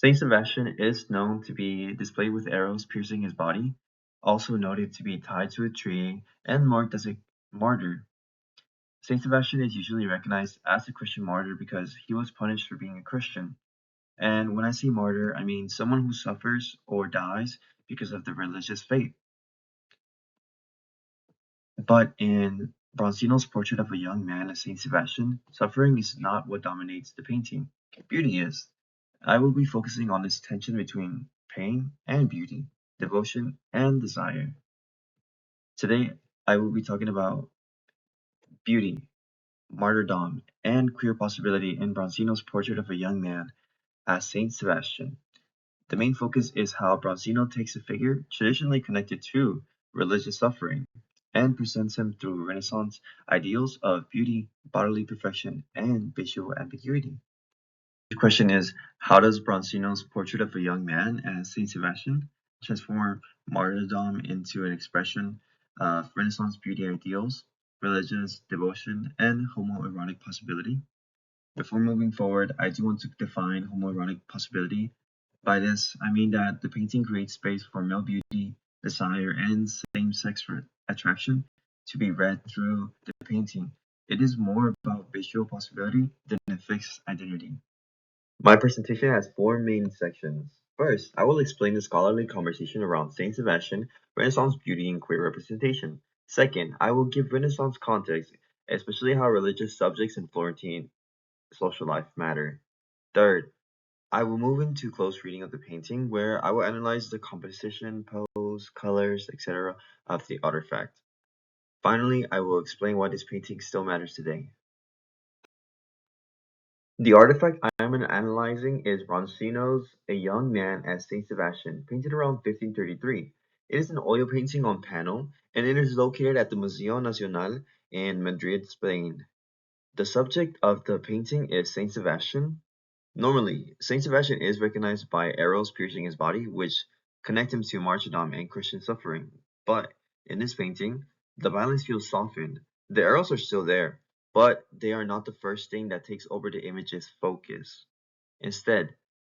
Saint Sebastian is known to be displayed with arrows piercing his body, also noted to be tied to a tree and marked as a martyr. Saint Sebastian is usually recognized as a Christian martyr because he was punished for being a Christian. And when I say martyr, I mean someone who suffers or dies because of their religious faith. But in Bronzino's portrait of a young man as Saint Sebastian, suffering is not what dominates the painting. Beauty is. I will be focusing on this tension between pain and beauty, devotion and desire. Today, I will be talking about beauty, martyrdom, and queer possibility in Bronzino's portrait of a young man as Saint Sebastian. The main focus is how Bronzino takes a figure traditionally connected to religious suffering and presents him through Renaissance ideals of beauty, bodily perfection, and visual ambiguity. The question is, how does Bronzino's portrait of a young man as Saint Sebastian transform martyrdom into an expression of Renaissance beauty ideals, religious devotion, and homoerotic possibility? Before moving forward, I do want to define homoerotic possibility. By this, I mean that the painting creates space for male beauty, desire, and same-sex attraction to be read through the painting. It is more about visual possibility than a fixed identity. My presentation has four main sections. First, I will explain the scholarly conversation around Saint Sebastian, Renaissance beauty, and queer representation. Second, I will give Renaissance context, especially how religious subjects in Florentine social life matter. Third, I will move into close reading of the painting, where I will analyze the composition, pose, colors, etc. of the artifact. Finally, I will explain why this painting still matters today. The artifact I am analyzing is Bronzino's A Young Man as Saint Sebastian, painted around 1533. It is an oil painting on panel, and it is located at the Museo Nacional in Madrid, Spain. The subject of the painting is Saint Sebastian. Normally, Saint Sebastian is recognized by arrows piercing his body, which connect him to martyrdom and Christian suffering. But in this painting, the violence feels softened. The arrows are still there, but they are not the first thing that takes over the image's focus. Instead,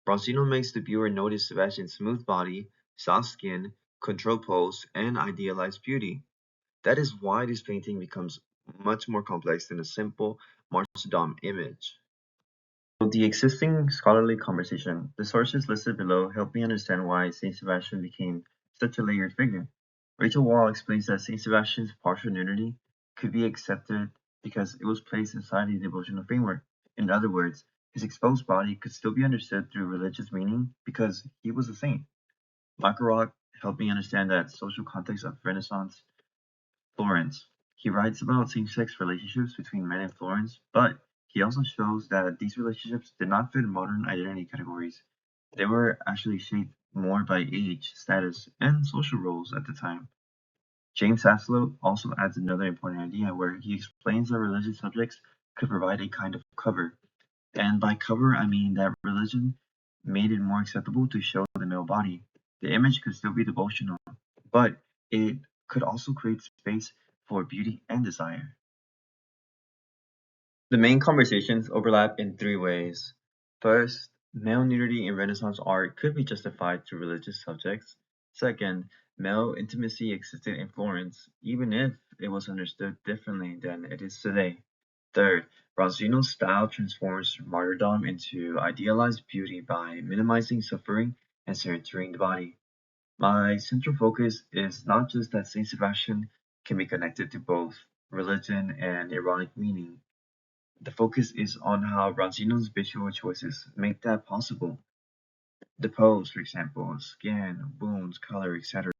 Bronzino makes the viewer notice Sebastian's smooth body, soft skin, controlled pose, and idealized beauty. That is why this painting becomes much more complex than a simple martyrdom image. The existing scholarly conversation, the sources listed below help me understand why Saint Sebastian became such a layered figure. Rachel Wall explains that Saint Sebastian's partial nudity could be accepted because it was placed inside a devotional framework. In other words, his exposed body could still be understood through religious meaning because he was a saint. Makarov helped me understand that social context of Renaissance Florence. He writes about same-sex relationships between men in Florence, but he also shows that these relationships did not fit modern identity categories. They were actually shaped more by age, status, and social roles at the time. James Haslow also adds another important idea where he explains that religious subjects could provide a kind of cover. And by cover, I mean that religion made it more acceptable to show the male body. The image could still be devotional, but it could also create space for beauty and desire. The main conversations overlap in three ways. First, male nudity in Renaissance art could be justified through religious subjects. Second, male intimacy existed in Florence, even if it was understood differently than it is today. Third, Bronzino's style transforms martyrdom into idealized beauty by minimizing suffering and centering the body. My central focus is not just that Saint Sebastian can be connected to both religion and erotic meaning. The focus is on how Bronzino's visual choices make that possible. The pose, for example, skin, bones, color, etc.,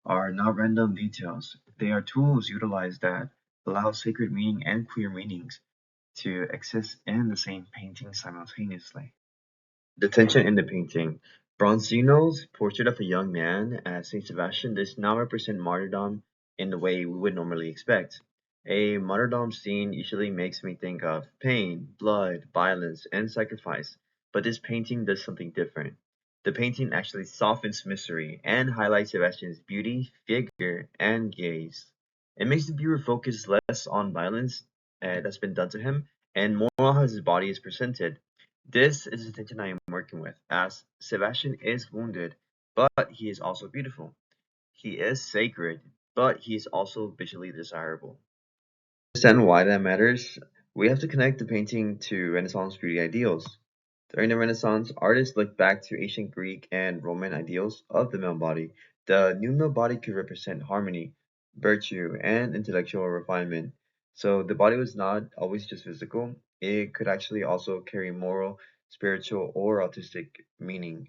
are not random details. They are tools utilized that allow sacred meaning and queer meanings to exist in the same painting simultaneously. The tension in the painting. Bronzino's portrait of a young man as Saint Sebastian does not represent martyrdom in the way we would normally expect. A martyrdom scene usually makes me think of pain, blood, violence, and sacrifice, but this painting does something different. The painting actually softens misery and highlights Sebastian's beauty, figure, and gaze. It makes the viewer focus less on violence that's been done to him and more on how his body is presented. This is the tension I am working with, as Sebastian is wounded, but he is also beautiful. He is sacred, but he is also visually desirable. To understand why that matters, we have to connect the painting to Renaissance beauty ideals. During the Renaissance, artists looked back to ancient Greek and Roman ideals of the male body. The new male body could represent harmony, virtue, and intellectual refinement. So the body was not always just physical, it could actually also carry moral, spiritual, or artistic meaning.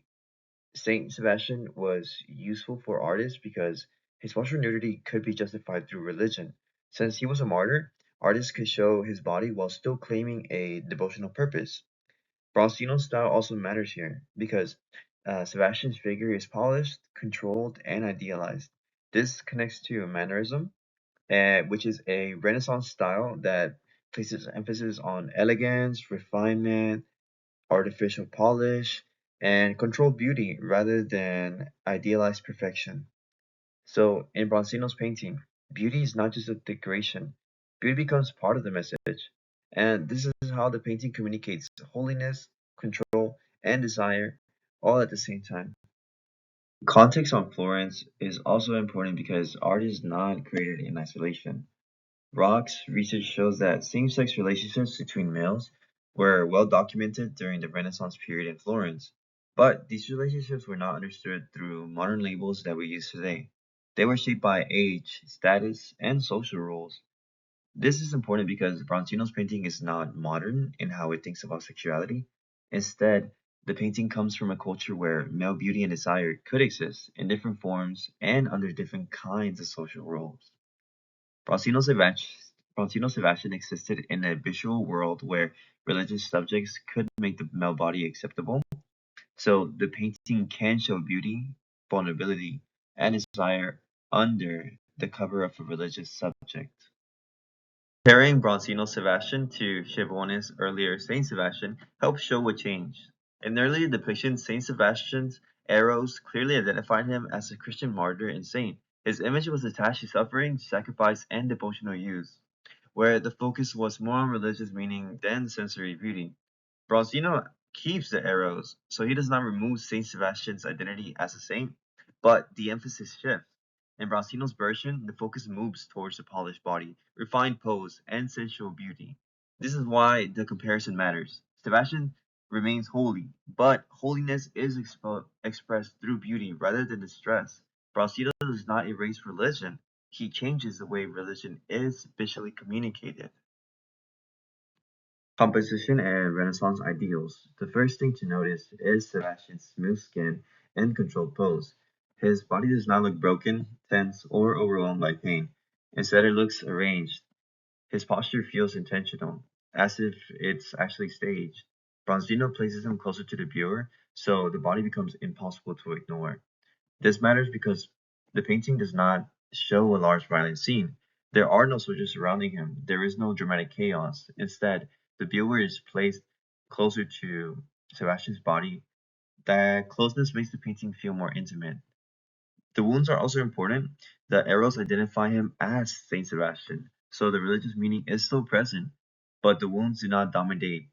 Saint Sebastian was useful for artists because his partial nudity could be justified through religion. Since he was a martyr, artists could show his body while still claiming a devotional purpose. Bronzino's style also matters here because Sebastian's figure is polished, controlled, and idealized. This connects to mannerism, which is a Renaissance style that places emphasis on elegance, refinement, artificial polish, and controlled beauty rather than idealized perfection. So in Bronzino's painting, beauty is not just a decoration, beauty becomes part of the message. And this is how the painting communicates holiness, control, and desire all at the same time. Context on Florence is also important because art is not created in isolation. Rock's research shows that same-sex relationships between males were well documented during the Renaissance period in Florence, but these relationships were not understood through modern labels that we use today. They were shaped by age, status, and social roles. This is important because Bronzino's painting is not modern in how it thinks about sexuality. Instead, the painting comes from a culture where male beauty and desire could exist in different forms and under different kinds of social roles. Bronzino Sebastian, Bronzino Sebastian existed in a visual world where religious subjects could make the male body acceptable. So the painting can show beauty, vulnerability, and desire under the cover of a religious subject. Comparing Bronzino Sebastian to Schiavone's earlier Saint Sebastian helps show what changed. In earlier depictions, Saint Sebastian's arrows clearly identified him as a Christian martyr and saint. His image was attached to suffering, sacrifice, and devotional use, where the focus was more on religious meaning than sensory beauty. Bronzino keeps the arrows, so he does not remove Saint Sebastian's identity as a saint, but the emphasis shifts. In Bronzino's version, the focus moves towards the polished body, refined pose, and sensual beauty. This is why the comparison matters. Sebastian remains holy, but holiness is expressed through beauty rather than distress. Bronzino does not erase religion, he changes the way religion is visually communicated. Composition and Renaissance ideals. The first thing to notice is Sebastian's smooth skin and controlled pose. His body does not look broken, tense, or overwhelmed by pain. Instead, it looks arranged. His posture feels intentional, as if it's actually staged. Bronzino places him closer to the viewer, so the body becomes impossible to ignore. This matters because the painting does not show a large violent scene. There are no soldiers surrounding him. There is no dramatic chaos. Instead, the viewer is placed closer to Sebastian's body. That closeness makes the painting feel more intimate. The wounds are also important. The arrows identify him as Saint Sebastian, so the religious meaning is still present, but the wounds do not dominate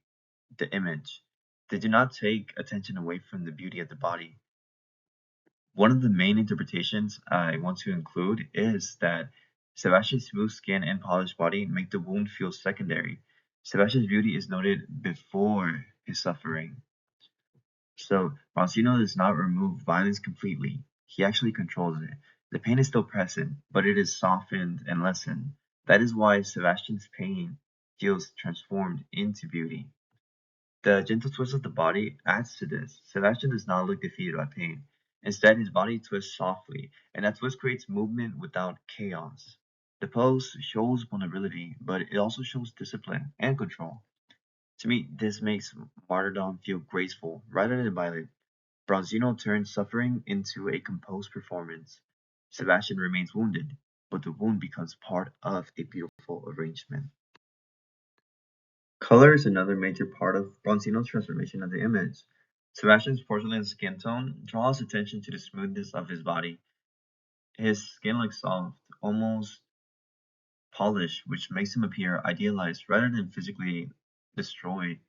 the image. They do not take attention away from the beauty of the body. One of the main interpretations I want to include is that Sebastian's smooth skin and polished body make the wound feel secondary. Sebastian's beauty is noted before his suffering. So Bronzino does not remove violence completely. He actually controls it. The pain is still present, but it is softened and lessened. That is why Sebastian's pain feels transformed into beauty. The gentle twist of the body adds to this. Sebastian does not look defeated by pain. Instead, his body twists softly, and that twist creates movement without chaos. The pose shows vulnerability, but it also shows discipline and control. To me, this makes martyrdom feel graceful rather than violent. Bronzino turns suffering into a composed performance. Sebastian remains wounded, but the wound becomes part of a beautiful arrangement. Color is another major part of Bronzino's transformation of the image. Sebastian's porcelain skin tone draws attention to the smoothness of his body. His skin looks soft, almost polished, which makes him appear idealized rather than physically destroyed.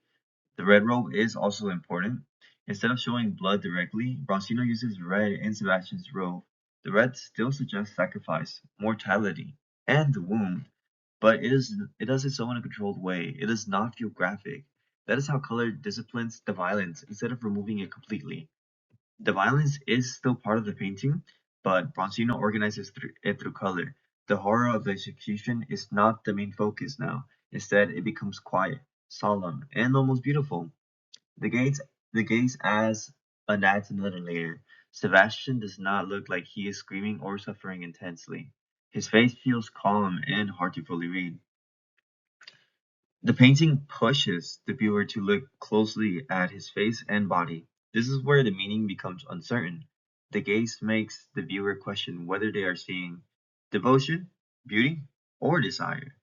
The red robe is also important. Instead of showing blood directly, Bronzino uses red in Sebastian's robe. The red still suggests sacrifice, mortality, and the wound, but it does it so in a controlled way. It does not feel graphic. That is how color disciplines the violence instead of removing it completely. The violence is still part of the painting, but Bronzino organizes it through color. The horror of the execution is not the main focus now. Instead, it becomes quiet, solemn, and almost beautiful. The gaze, the gaze adds another layer. Sebastian does not look like he is screaming or suffering intensely. His face feels calm and hard to fully read. The painting pushes the viewer to look closely at his face and body. This is where the meaning becomes uncertain. The gaze makes the viewer question whether they are seeing devotion, beauty, or desire.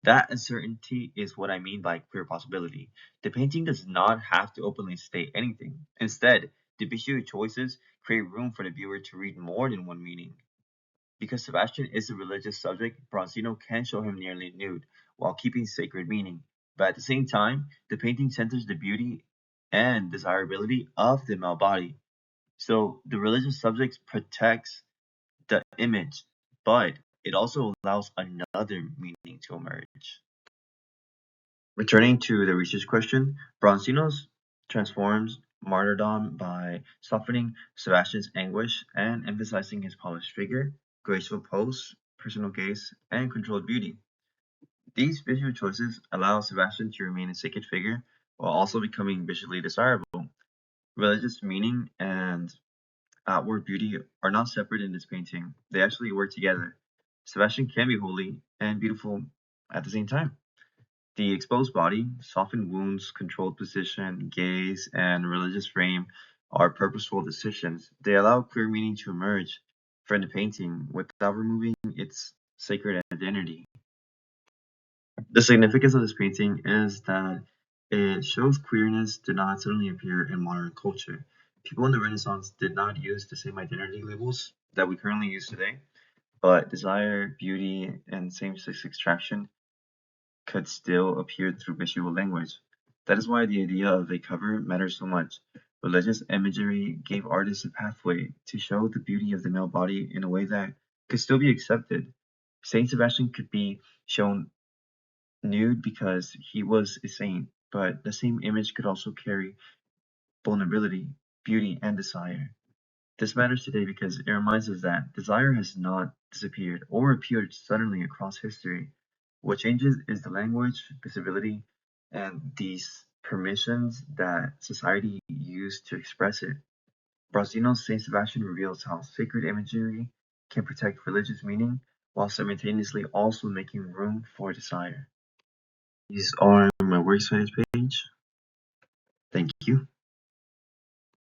That uncertainty is what I mean by queer possibility. The painting does not have to openly state anything. Instead, the visual choices create room for the viewer to read more than one meaning. Because Sebastian is a religious subject, Bronzino can show him nearly nude while keeping sacred meaning. But at the same time, the painting centers the beauty and desirability of the male body. So the religious subject protects the image, but it also allows another meaning to emerge. Returning to the research question, Bronzino's transforms martyrdom by softening Sebastian's anguish and emphasizing his polished figure, graceful pose, personal gaze, and controlled beauty. These visual choices allow Sebastian to remain a sacred figure while also becoming visually desirable. Religious meaning and outward beauty are not separate in this painting, they actually work together. Sebastian can be holy and beautiful at the same time. The exposed body, softened wounds, controlled position, gaze, and religious frame are purposeful decisions. They allow clear meaning to emerge from the painting without removing its sacred identity. The significance of this painting is that it shows queerness did not suddenly appear in modern culture. People in the Renaissance did not use the same identity labels that we currently use today, but desire, beauty, and same-sex attraction could still appear through visual language. That is why the idea of a cover matters so much. Religious imagery gave artists a pathway to show the beauty of the male body in a way that could still be accepted. Saint Sebastian could be shown nude because he was a saint, but the same image could also carry vulnerability, beauty, and desire. This matters today because it reminds us that desire has not disappeared or appeared suddenly across history. What changes is the language, visibility, and these permissions that society used to express it. Brazino's Saint Sebastian reveals how sacred imagery can protect religious meaning while simultaneously also making room for desire. These are my works page. Thank you.